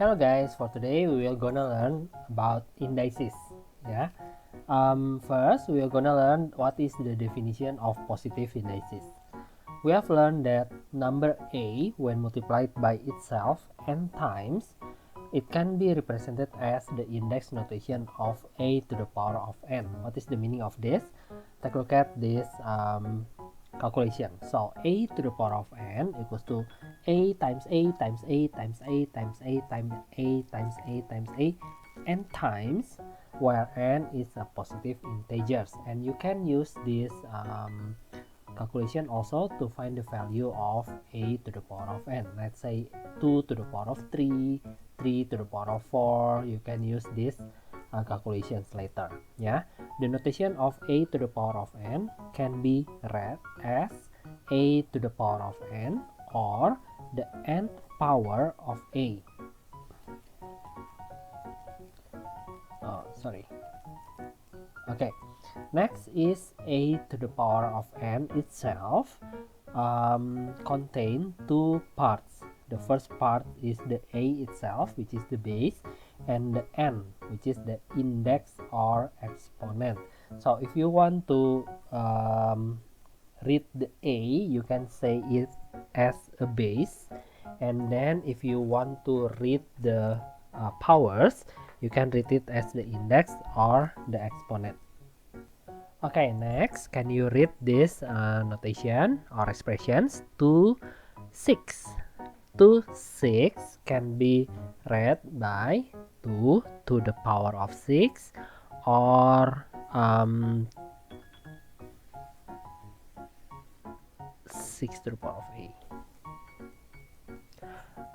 Hello guys, for today we will gonna learn about indices. Yeah. First we are gonna learn what is the definition of positive indices. We have learned that number a, when multiplied by itself n times, it can be represented as the index notation of a to the power of n. What is the meaning of this? Take a look at this calculation. So a to the power of n equals to a times a times a times a times a times a times a times a n times, where n is a positive integers, and you can use this calculation also to find the value of a to the power of n. Let's say 2 to the power of 3, 3 to the power of 4. You can use this calculations later. Yeah, the notation of a to the power of n can be read as a to the power of n or the nth power of a. Oh, sorry. Okay, next is a to the power of n itself contain two parts. The first part is the a itself, which is the base, and the n, which is the index or exponent. So if you want to read the a, you can say it as a base, and then if you want to read the powers, you can read it as the index or the exponent. Okay, next, can you read this notation or expressions? 2, 6. 2, 6 can be read by 2 to the power of 6 or 6 to the power of a.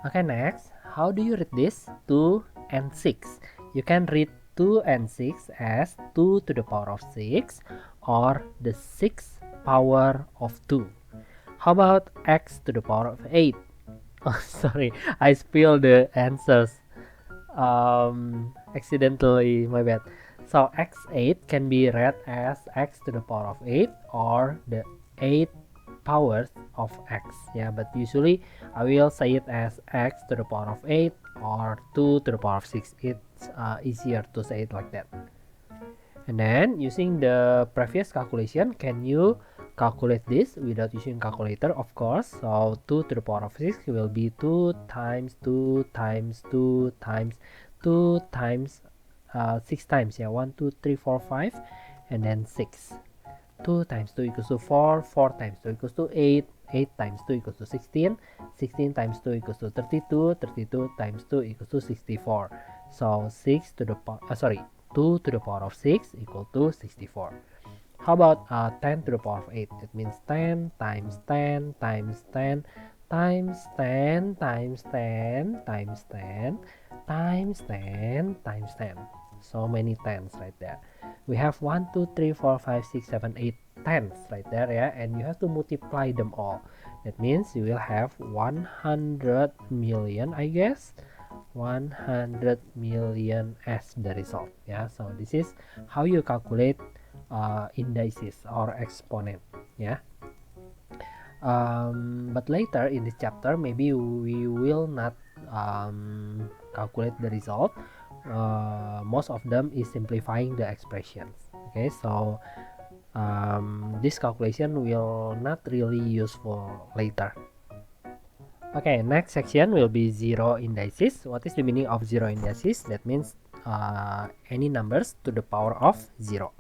Okay, next, how do you read this? 2 and 6. You can read 2 and 6 as 2 to the power of 6 or the 6th power of 2. How about x to the power of 8? Oh, sorry, I spilled the answers accidentally, my bad. So x8 can be read as x to the power of 8 or the 8 powers of x. Yeah, but usually I will say it as x to the power of 8 or 2 to the power of 6. It's easier to say it like that. And then using the previous calculation, can you calculate this without using calculator? Of course. So 2 to the power of 6 will be 2 times 2 times 2 times 2 times 6 times. Yeah, 1 2 3 4 5 and then 6. 2 times 2 equals to 4, 4 times 2 equals to 8, 8 times 2 equals to 16, 16 times 2 equals to 32, 32 times 2 equals to 64. So 6 to the power, 2 to the power of 6 equal to 64. How about 10 to the power of 8? That means 10 times 10 times 10 times 10 times 10 times 10 times 10 times 10. So many tens right there. We have 1 2 3 4 5 6 7 8 tens right there, yeah, and you have to multiply them all. That means you will have 100 million, I guess. 100 million as the result. Yeah, so this is how you calculate indices or exponent. Yeah, but later in this chapter maybe we will not calculate the result. Most of them is simplifying the expressions. Okay, so this calculation will not really useful later. Okay, next section will be zero indices. What is the meaning of zero indices? That means any numbers to the power of 0.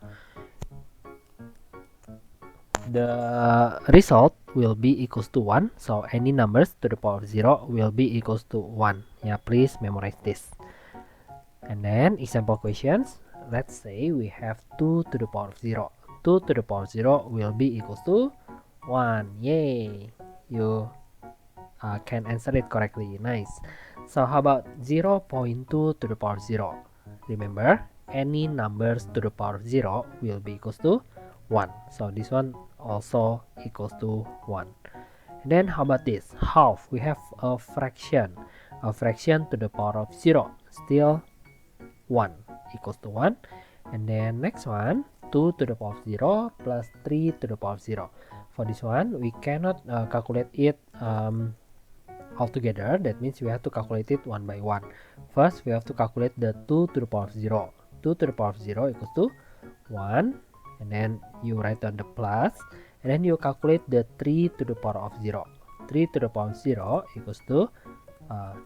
The result will be equals to 1. So any numbers to the power of 0 will be equals to 1. Yeah, please memorize this. And then example questions. Let's say we have 2 to the power of 0. 2 to the power of 0 will be equals to 1. Yay! You can answer it correctly. Nice. So how about 0.2 to the power of 0? Remember, any numbers to the power of 0 will be equals to 1. So this one also equals to 1. And then how about this? Half. We have a fraction. A fraction to the power of 0. Still 1 equals to 1. And then next one, 2 to the power of 0 plus 3 to the power of 0. For this one, we cannot calculate it all together, that means we have to calculate it one by one. First, we have to calculate the 2 to the power of 0. 2 to the power of 0 equals to 1, and then you write down the plus, and then you calculate the 3 to the power of 0. 3 to the power of 0 equals to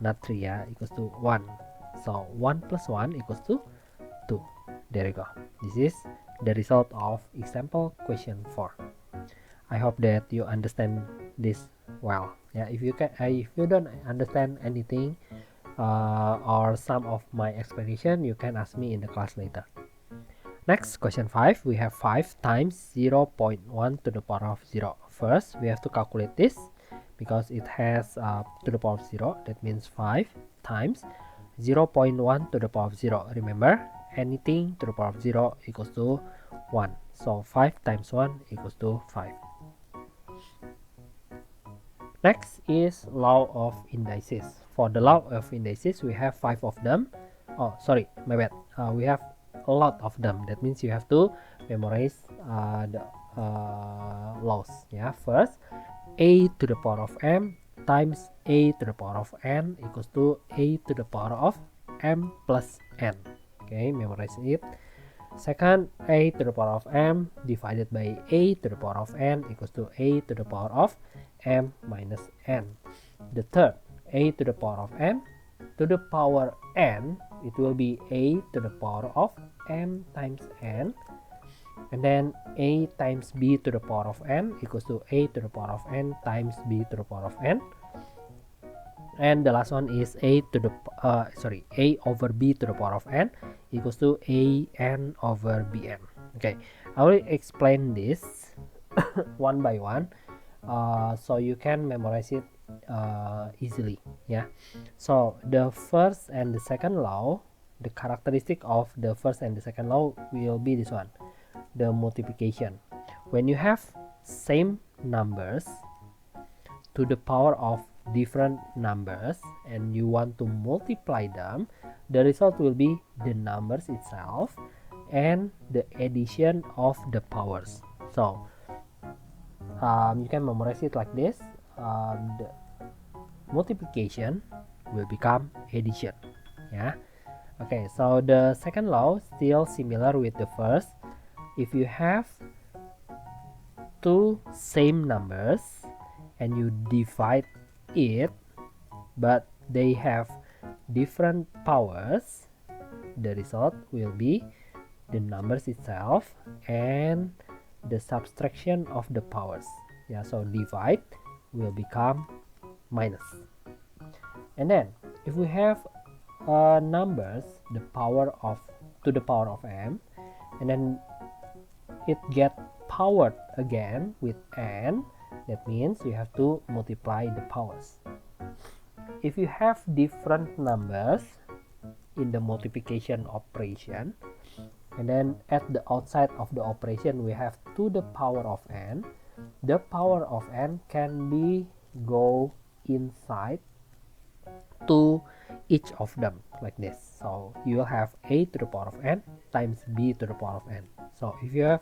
not 3 ya, equals to 1. So 1 plus 1 equals to 2. There you go. This is the result of example question 4. I hope that you understand this well. Yeah, if you don't understand anything or some of my explanation, you can ask me in the class later. Next, question 5. We have 5 times 0.1 to the power of 0. First, we have to calculate this because it has to the power of 0. That means 5 times 0.1 to the power of 0. Remember, anything to the power of 0 equals to 1. So 5 times 1 equals to 5. Next is law of indices. For the law of indices, we have 5 of them. Oh, sorry, my bad. We have a lot of them. That means you have to memorize the laws. Yeah, first, a to the power of m times a to the power of n equals to a to the power of m plus n. Okay, memorize it. Second, a to the power of m divided by a to the power of n equals to a to the power of m minus n. The third, a to the power of m to the power n, it will be a to the power of m times n. And then a times b to the power of n equals to a to the power of n times b to the power of n. And the last one is a over b to the power of n equals to a n over bn. Okay, I will explain this one by one so you can memorize it easily. Yeah, so the first and the second law, the characteristic of the first and the second law will be this one, the multiplication. When you have same numbers to the power of different numbers and you want to multiply them, the result will be the numbers itself and the addition of the powers. So you can memorize it like this. The multiplication will become addition. Yeah. Okay, so the second law still similar with the first. If you have two same numbers and you divide it but they have different powers, the result will be the numbers itself and the subtraction of the powers. Yeah, so divide will become minus. And then if we have numbers the power of to the power of m, and then it get powered again with n, that means you have to multiply the powers. If you have different numbers in the multiplication operation, and then at the outside of the operation we have to the power of n, the power of n can be go inside to each of them like this. So you will have a to the power of n times b to the power of n. So if you have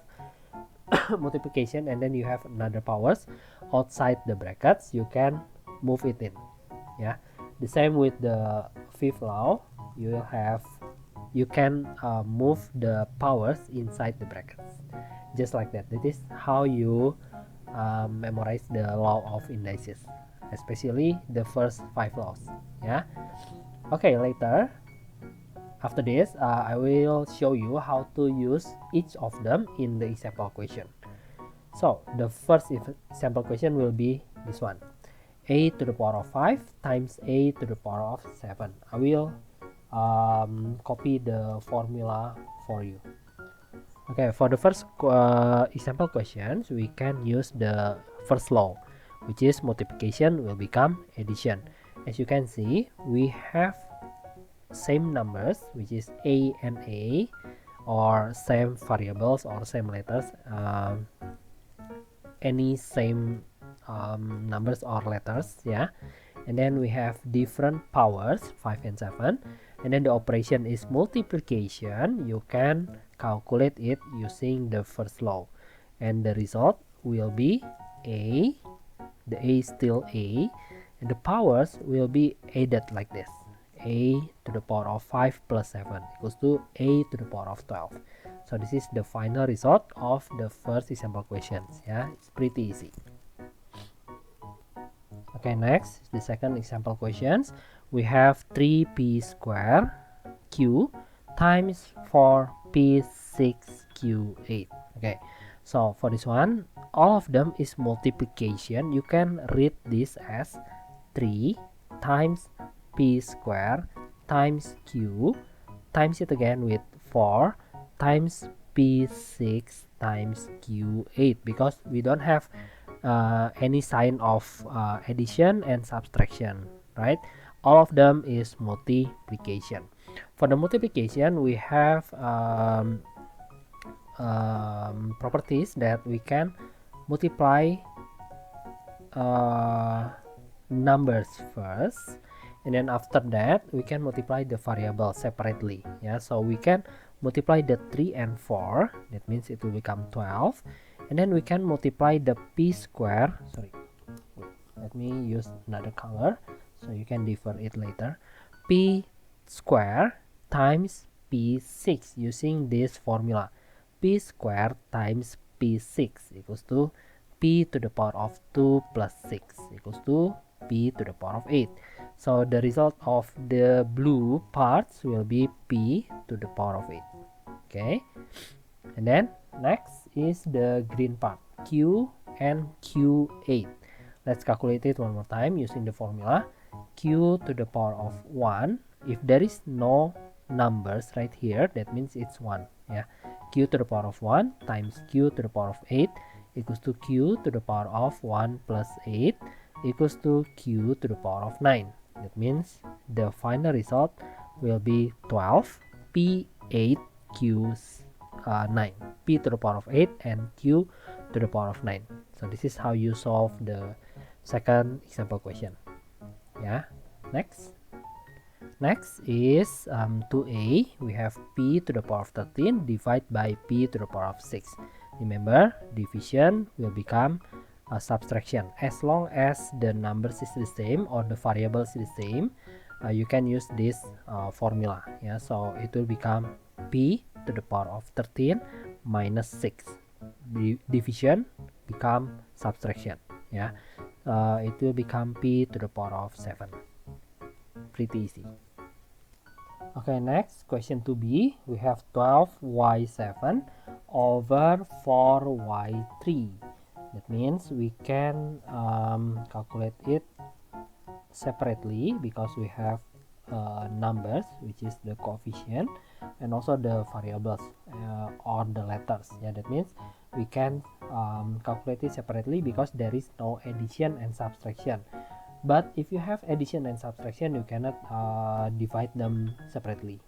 multiplication and then you have another powers outside the brackets, you can move it in. Yeah, the same with the fifth law. You can move the powers inside the brackets just like that. That is how you memorize the law of indices, especially the first 5 laws. Yeah, okay, later after this I will show you how to use each of them in the example question. So the first example question will be this one, a to the power of 5 times a to the power of 7. I will copy the formula for you. Okay, for the first example questions, we can use the first law, which is multiplication will become addition. As you can see, we have same numbers, which is a and a, or same variables or same letters, any same numbers or letters. Yeah, and then we have different powers 5 and 7, and then the operation is multiplication. You can calculate it using the first law, and the result will be a, the a is still a, and the powers will be added like this. A to the power of 5 plus 7 equals to A to the power of 12. So this is the final result of the first example questions. Yeah, it's pretty easy. Okay, next, the second example questions. We have 3p square q times 4p6q8. Okay, so for this one, all of them is multiplication. You can read this as 3 times p square times q, times it again with 4 times p6 times q8, because we don't have any sign of addition and subtraction, right? All of them is multiplication. For the multiplication, we have properties that we can multiply numbers first, and then after that we can multiply the variable separately. Yeah, so we can multiply the 3 and 4, that means it will become 12, and then we can multiply the p square, sorry, let me use another color so you can differ it later, p square times p6 using this formula. P square times p6 equals to p to the power of 2 plus 6 equals to p to the power of 8. So the result of the blue parts will be p to the power of 8. Okay, and then next is the green part, q and q8. Let's calculate it one more time using the formula. Q to the power of 1, if there is no numbers right here, that means it's 1. Yeah, q to the power of 1 times q to the power of 8 equals to q to the power of 1 plus 8 equals to q to the power of 9. That means the final result will be 12 p8 q 9, p to the power of 8 and q to the power of 9. So this is how you solve the second example question. Yeah, next is 2a. We have p to the power of 13 divided by p to the power of 6. Remember, division will become a subtraction. As long as the numbers is the same or the variables is the same, you can use this formula. Yeah, so it will become p to the power of 13 minus 6. Division become subtraction. Yeah, it will become p to the power of 7. Pretty easy. Okay, next question 2b. We have 12y7 over 4y3. That means we can calculate it separately because we have numbers, which is the coefficient, and also the variables or the letters. Yeah, that means we can calculate it separately because there is no addition and subtraction. But if you have addition and subtraction, you cannot divide them separately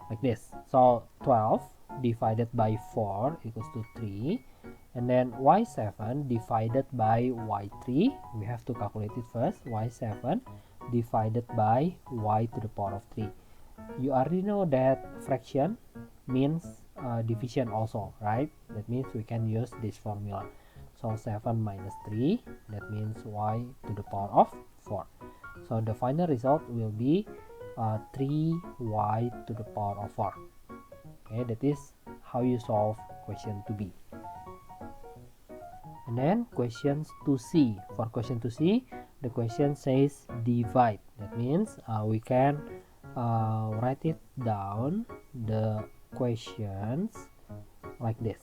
like this. So 12 divided by 4 equals to 3, and then y7 divided by y3, we have to calculate it first. Y7 divided by y to the power of 3. You already know that fraction means division also, right? That means we can use this formula. So 7 minus 3, that means y to the power of 4. So the final result will be 3y to the power of 4. Okay, that is how you solve question 2b. And then questions 2c. For question 2c, the question says divide. That means we can write it down, the questions, like this.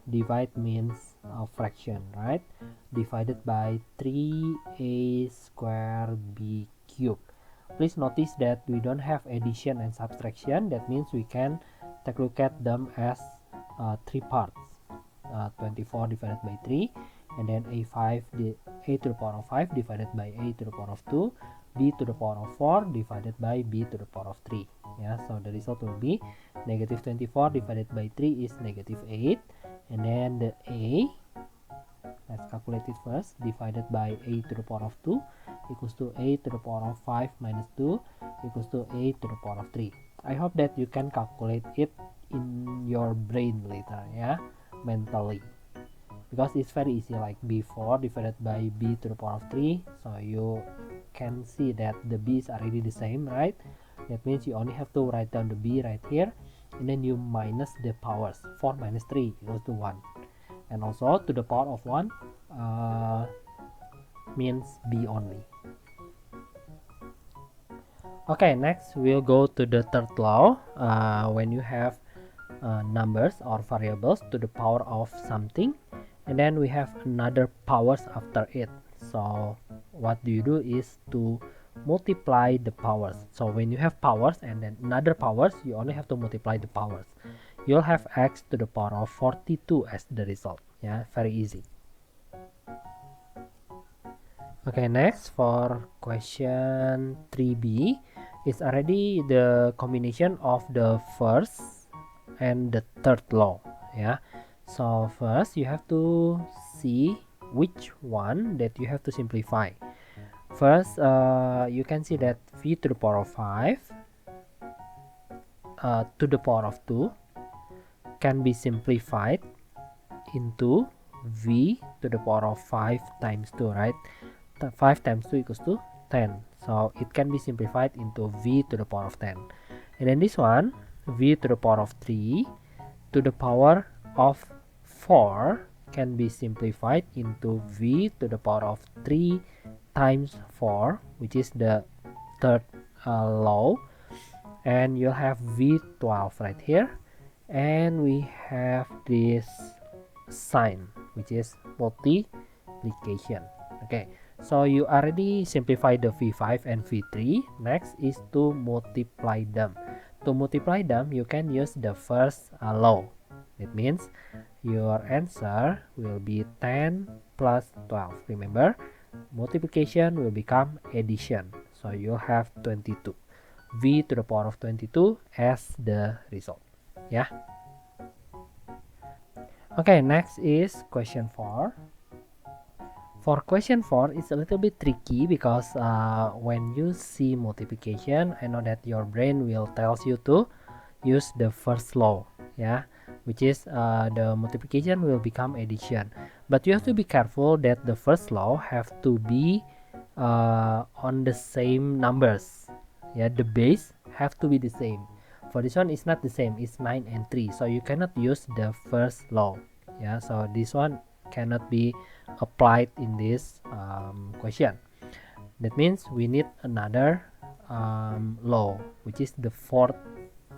Divide means fraction, right? Divided by 3a square b cubed. Please notice that we don't have addition and subtraction. That means we can take a look at them as 3 parts. 24 divided by 3, and then a to the power of 5 divided by a to the power of 2, b to the power of 4 divided by b to the power of 3. Yeah, so the result will be negative 24 divided by 3 is negative 8, and then the a, let's calculate it first, divided by a to the power of 2 equals to a to the power of 5 minus 2 equals to a to the power of 3. I hope that you can calculate it in your brain later, yeah, mentally. because it's very easy, like b4 divided by b to the power of 3. So you can see that the b is already the same, right? That means you only have to write down the b right here, and then you minus the powers. 4 minus 3 equals to 1, and also to the power of 1 means b only. Okay, next we'll go to the third law. When you have numbers or variables to the power of something, and then we have another powers after it. So what do you do is to multiply the powers. So when you have powers and then another powers, you only have to multiply the powers. You'll have x to the power of 42 as the result. Yeah, very easy. Okay, next for question 3b, it's already the combination of the first and the third law. Yeah, so first you have to see which one that you have to simplify. First, you can see that v to the power of 5 to the power of 2 can be simplified into v to the power of 5 times 2, right? 5 times 2 equals to 10. So it can be simplified into v to the power of 10. And then this one, v to the power of 3 to the power of 4 can be simplified into v to the power of 3 times 4, which is the third law. And you'll have v12 right here. And we have this sign, which is multiplication. Okay. So you already simplified the v5 and v3. Next is to multiply them. To multiply them, you can use the first law. It means your answer will be 10 plus 12. Remember, multiplication will become addition. So you have 22. V to the power of 22 as the result. Yeah. Okay, next is question 4. For question 4, it's a little bit tricky because when you see multiplication, I know that your brain will tells you to use the first law, yeah, which is the multiplication will become addition. But you have to be careful that the first law have to be on the same numbers. Yeah, the base have to be the same. For this one, it's not the same. It's 9 and 3, so you cannot use the first law. Yeah, so this one cannot be applied in this question. That means we need another law, which is the fourth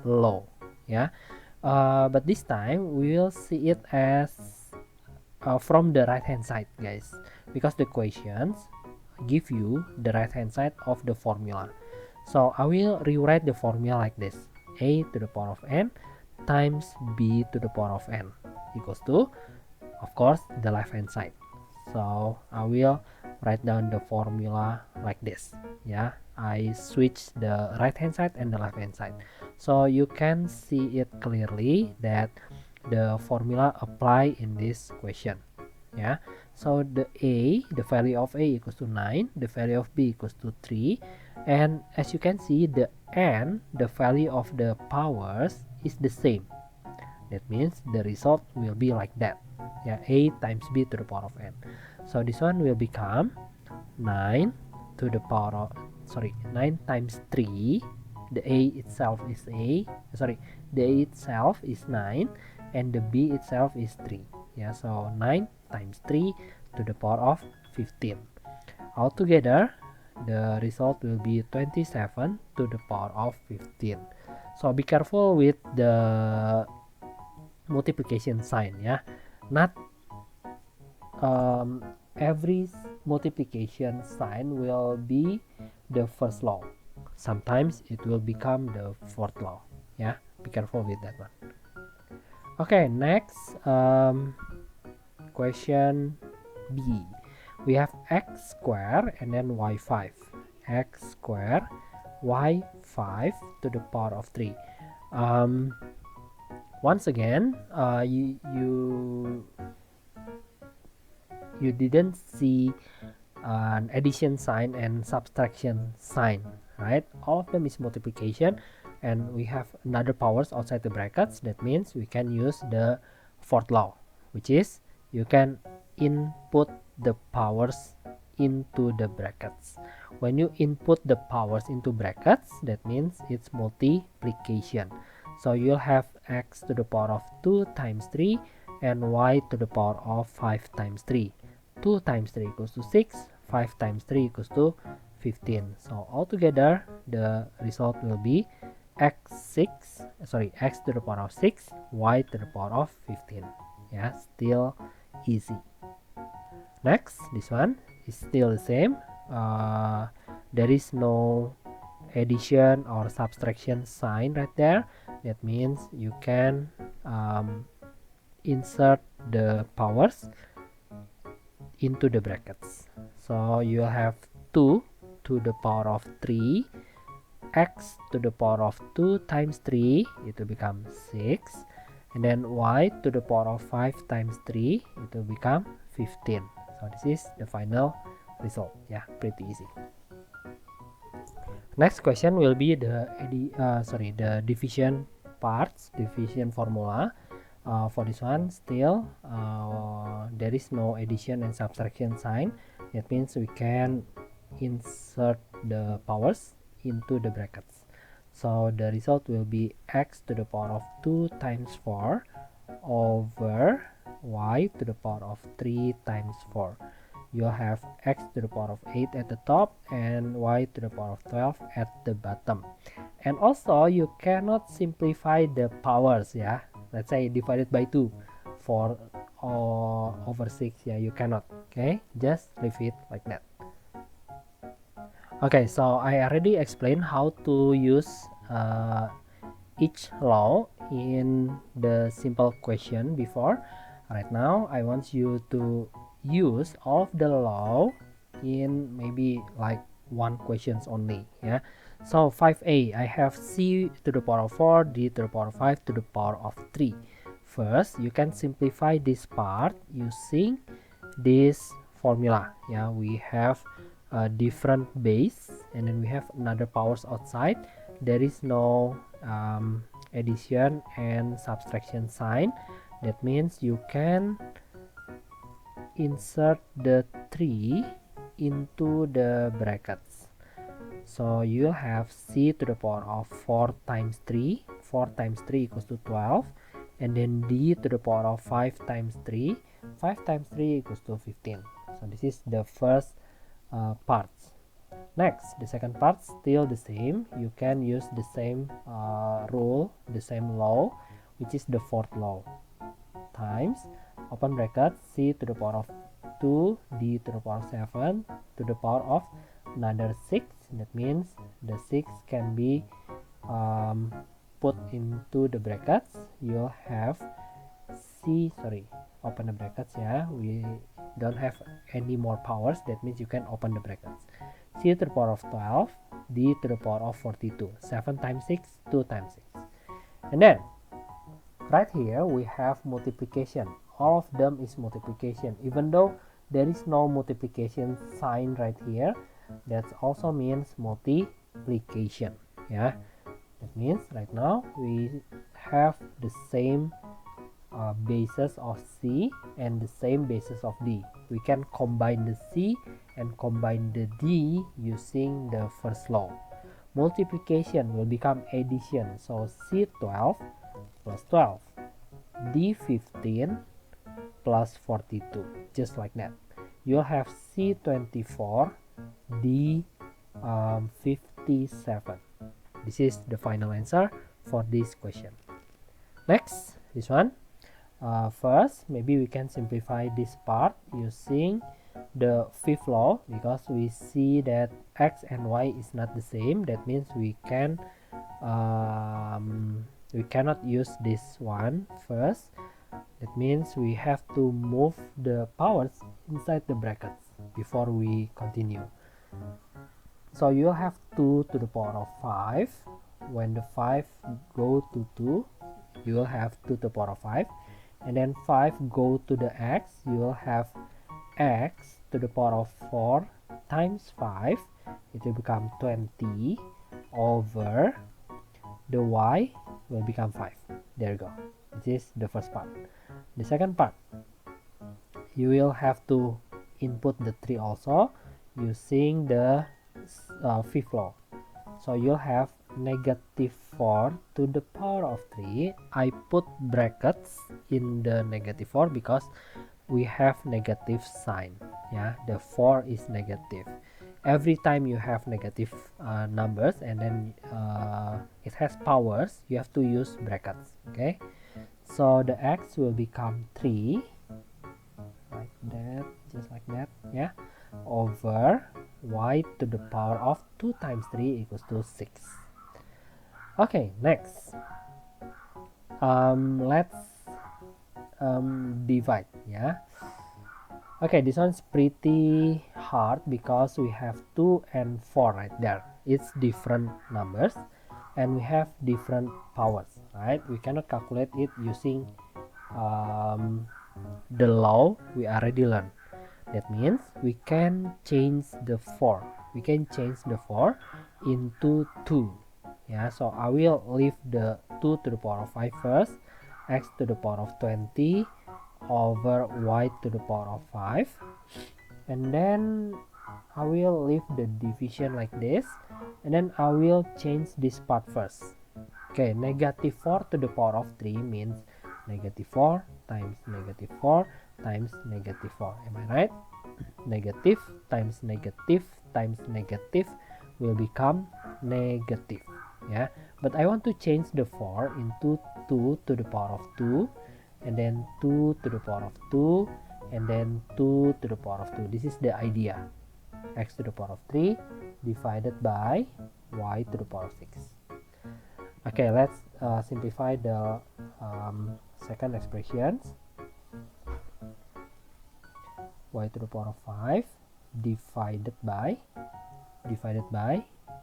law. Yeah, but this time we will see it as from the right hand side, guys, because the questions give you the right hand side of the formula. So I will rewrite the formula like this: a to the power of n times b to the power of n equals to, of course, the left hand side. So I will write down the formula like this. Yeah, I switch the right hand side and the left hand side, so you can see it clearly that the formula apply in this question. Yeah, so the value of a equals to 9, the value of b equals to 3, and as you can see, the n, the value of the powers, is the same. That means the result will be like that. Yeah, a times b to the power of n. So this one will become 9 to the power of 9 times 3. The a itself is the a itself is 9, and the b itself is 3. Yeah, so 9 times 3 to the power of 15. Altogether, the result will be 27 to the power of 15. So be careful with the multiplication sign. Yeah, not every multiplication sign will be the first law. Sometimes it will become the fourth law. Yeah, be careful with that one. Okay, next question B. We have x squared and then y5. X squared y5 to the power of 3. Once again, you didn't see an addition sign and subtraction sign, right? All of them is multiplication, and we have another powers outside the brackets. That means we can use the fourth law, which is you can input the powers into the brackets. When you input the powers into brackets, that means it's multiplication. So you'll have x to the power of 2 times 3 and y to the power of 5 times 3. 2 times 3 equals to 6, 5 times 3 equals to 15. So altogether the result will be x to the power of 6, y to the power of 15. Yeah, still easy. Next, this one is still the same. There is no addition or subtraction sign right there. That means you can insert the powers into the brackets. So you have 2 to the power of 3, x to the power of 2 times 3, it will become 6, and then y to the power of 5 times 3, it will become 15. So this is the final result. Yeah, pretty easy. Next question will be the division parts, division formula. For this one, still there is no addition and subtraction sign. That means we can insert the powers into the brackets. So the result will be x to the power of 2 times 4 over y to the power of 3 times 4. You'll have x to the power of 8 at the top and y to the power of 12 at the bottom. And also you cannot simplify the powers, yeah. Let's say divided by 2 for over 6, yeah, you cannot. Okay, just leave it like that. Okay, so I already explained how to use each law in the simple question before. Right now I want you to use all of the law in maybe like one questions only. Yeah, so 5a, I have c to the power of 4, d to the power of 5 to the power of 3. First, you can simplify this part using this formula. Yeah, we have a different base and then we have another powers outside. There is no addition and subtraction sign. That means you can insert the 3 into the brackets. So you have c to the power of 4 times 3. 4 times 3 equals to 12. And then d to the power of 5 times 3. 5 times 3 equals to 15. So this is the first part. Next, the second part still the same. You can use the same rule, the same law, which is the fourth law. Times, open bracket, c to the power of 2, d to the power of 7 to the power of another 6. That means the 6 can be put into the brackets. You'll have open the brackets. Yeah, we don't have any more powers. That means you can open the brackets. C to the power of 12, d to the power of 42. 7 times 6, 2 times 6. And then right here we have multiplication. All of them is multiplication. Even though there is no multiplication sign right here, that also means multiplication. Yeah, that means right now we have the same basis of C and the same basis of D. We can combine the C and combine the D using the first law. Multiplication will become addition. So C12 plus 12, D15 plus 42, just like that. You'll have C24, D57. This is the final answer for this question. Next, this one. First, maybe we can simplify this part using the fifth law, because we see that x and y is not the same. That means we cannot use this one first. That means we have to move the powers inside the brackets before we continue. So you have 2 to the power of 5. When the 5 go to 2, you will have 2 to the power of 5. And then 5 go to the x, you will have x to the power of 4 times 5. It will become 20 over the y will become 5. There you go. This is the first part. The second part, you will have to input the 3 also using the fifth law. So you'll have -4 to the power of 3. I put brackets in the -4 because we have negative sign. Yeah, the 4 is negative. Every time you have negative numbers and then it has powers, you have to use brackets. Okay, so the x will become 3 like that, just like that. Yeah, over y to the power of 2 times 3 equals to 6. Okay, next let's divide. Yeah, okay, this one's pretty hard because we have 2 and 4 right there. It's different numbers and we have different powers, right? We cannot calculate it using the law we already learned. That means we can change the 4. We can change the 4 into 2. Yeah, so I will leave the 2 to the power of 5 first, x to the power of 20 over y to the power of 5, and then I will leave the division like this, and then I will change this part first. Okay, -4 to the power of 3 means -4 times -4 times -4. Am I right? Negative times negative times negative will become negative. Yeah, but I want to change the 4 into 2 to the power of 2, and then 2 to the power of 2, and then 2 to the power of 2. This is the idea. X to the power of 3 divided by y to the power of 6. Okay, let's simplify the second expressions. Y to the power of 5 divided by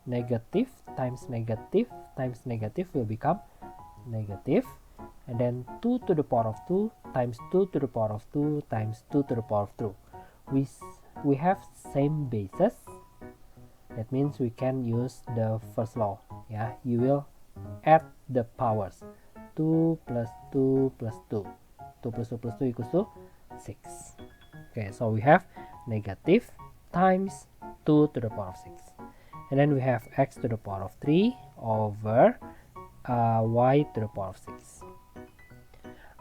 negative times negative times negative will become negative, and then 2 to the power of 2 times 2 to the power of 2 times 2 to the power of 2. We have same basis. That means we can use the first law. Yeah, you will add the powers. 2 plus 2 plus 2. 2 plus 2 plus 2 equals to 6. Okay, so we have negative times 2 to the power of 6. And then we have x to the power of 3 over y to the power of 6.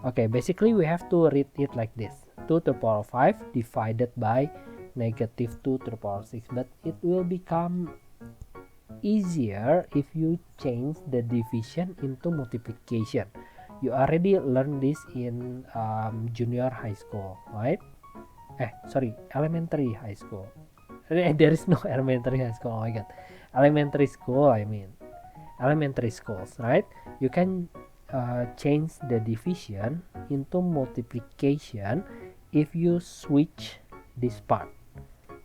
Okay, basically we have to read it like this. 2 to the power of 5 divided by negative 2 to the power of 6. But it will become easier if you change the division into multiplication. You already learned this in junior high school, right? Elementary high school. There is no elementary high school. Oh my god, elementary school. I mean, elementary schools, right? You can change the division into multiplication if you switch this part.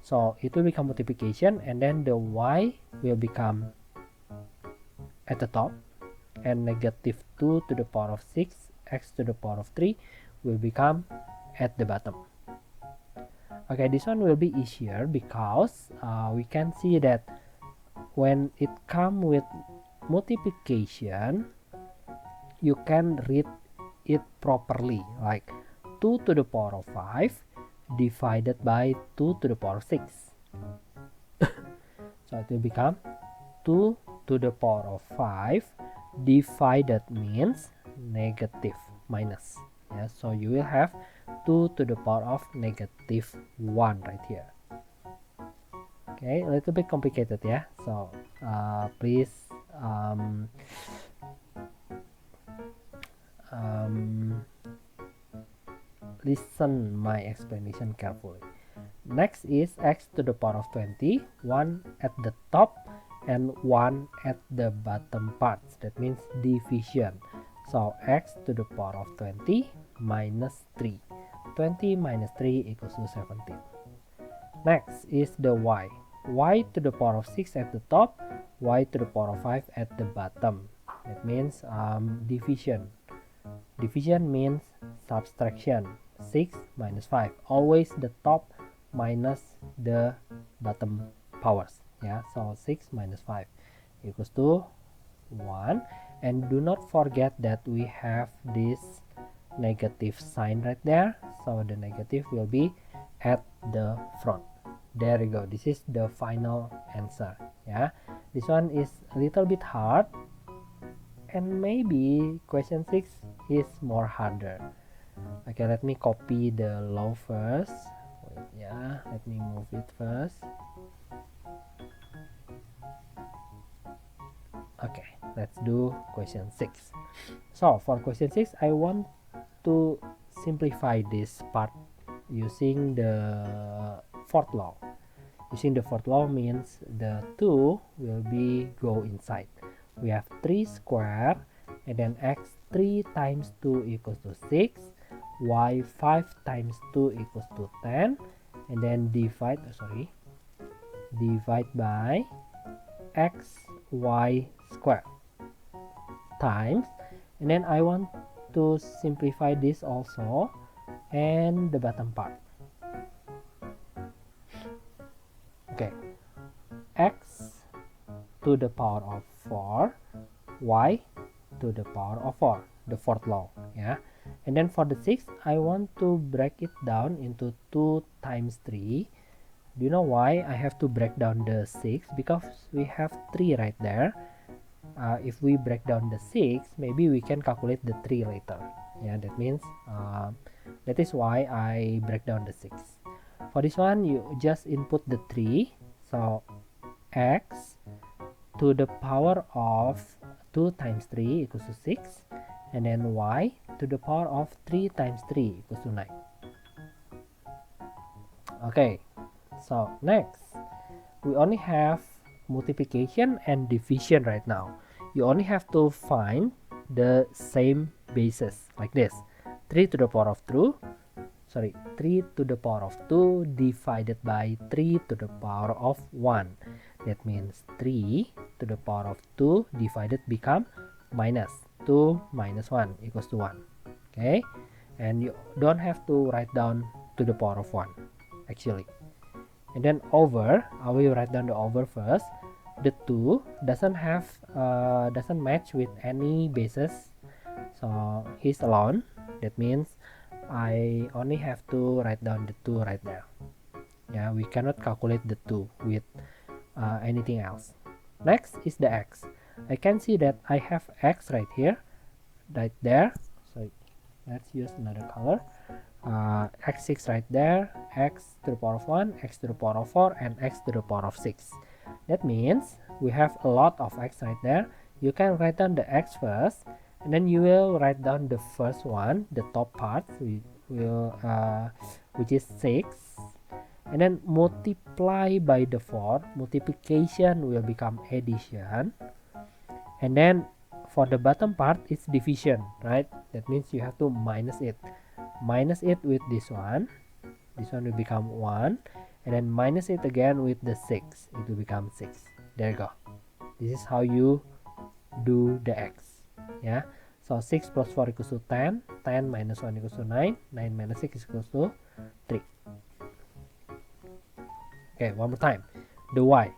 So it will become multiplication, and then the y will become at the top, and negative 2 to the power of 6 x to the power of 3 will become at the bottom. Okay, this one will be easier because we can see that when it comes with multiplication, you can read it properly, like 2 to the power of 5 divided by 2 to the power of 6. So it will become 2 to the power of 5 divided means negative, minus. Yeah, so you will have 2 to the power of negative 1 right here. Okay, a little bit complicated, yeah. So please listen my explanation carefully. Next is x to the power of 20, 1 at the top and 1 at the bottom parts. That means division. So x to the power of 20 minus 3. 20 minus 3 equals to 17. Next is the y. Y to the power of 6 at the top, y to the power of 5 at the bottom. That means division. Division means subtraction. 6 minus 5. Always the top minus the bottom powers. Yeah, so 6 minus 5 equals to 1. And do not forget that we have this negative sign right there. so the negative will be at the front. There you go. This is the final answer. Yeah, this one is a little bit hard, and maybe question 6 is more harder. Okay, let me copy the law first. Wait, yeah, let me move it first. Okay, let's do question 6. So for question 6, I want to simplify this part using the fourth law. Using the fourth law means the 2 will be go inside. We have 3 square, and then x 3 times 2 equals to 6, y 5 times 2 equals to 10, and then divide by x y square times, and then I want to simplify this also, and the bottom part. Okay, x to the power of 4, y to the power of 4, the fourth law. Yeah, and then for the 6, I want to break it down into 2 times 3. Do you know why I have to break down the 6? Because we have 3 right there. If we break down the 6, maybe we can calculate the 3 later. Yeah, that means that is why I break down the 6. For this one, you just input the 3. So x to the power of 2 times 3 equals to 6, and then y to the power of 3 times 3 equals to 9. Okay, so next we only have multiplication and division right now. You only have to find the same bases like this: 3 to the power of 2 divided by 3 to the power of 1. That means 3 to the power of 2 divided become minus 2 minus 1 equals to 1. Okay, and you don't have to write down to the power of 1 actually. And then over, I will write down the over first. The 2 doesn't match with any bases, so he's alone. That means I only have to write down the 2 right now. Yeah, we cannot calculate the 2 with anything else. Next is the x. I can see that I have x right here, right there. So let's use another color. X6 right there, x to the power of 1, x to the power of 4, and x to the power of 6. That means we have a lot of x right there. You can write down the x first, and then you will write down the first one, the top part, which is 6, and then multiply by the 4. Multiplication will become addition, and then for the bottom part it's division, right? That means you have to minus it with this one will become 1, and then minus it again with the 6, it will become 6. There you go. This is how you do the x. Yeah, so 6 plus 4 equals to 10, 10 minus 1 equals to 9, 9 minus 6 equals to 3. Okay, one more time. The y,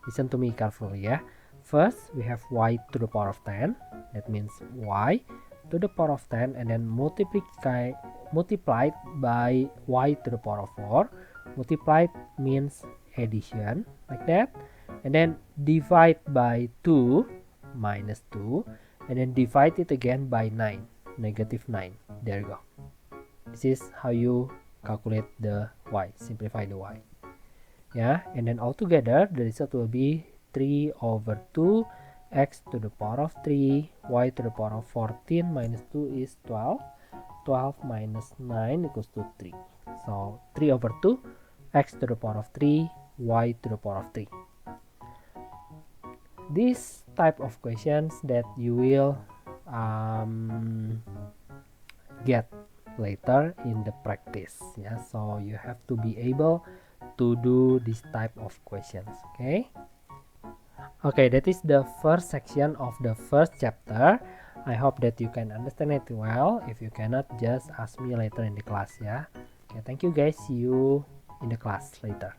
listen to me carefully. Yeah, first we have y to the power of 10. That means y to the power of 10, and then multiplied by y to the power of 4. Multiplied means addition, like that, and then divide by 2 minus 2, and then divide it again by 9, negative 9. There you go. This is how you calculate the y, simplify the y. Yeah, and then altogether the result will be 3 over 2 x to the power of 3, y to the power of 14 minus 2 is 12. 12 minus 9 equals to 3. So 3 over 2, x to the power of 3, y to the power of 3. This type of questions that you will get later in the practice. Yeah, so you have to be able to do this type of questions. Okay, that is the first section of the first chapter. I hope that you can understand it well. If you cannot, just ask me later in the class. Yeah. Okay, thank you guys. See you in the class later.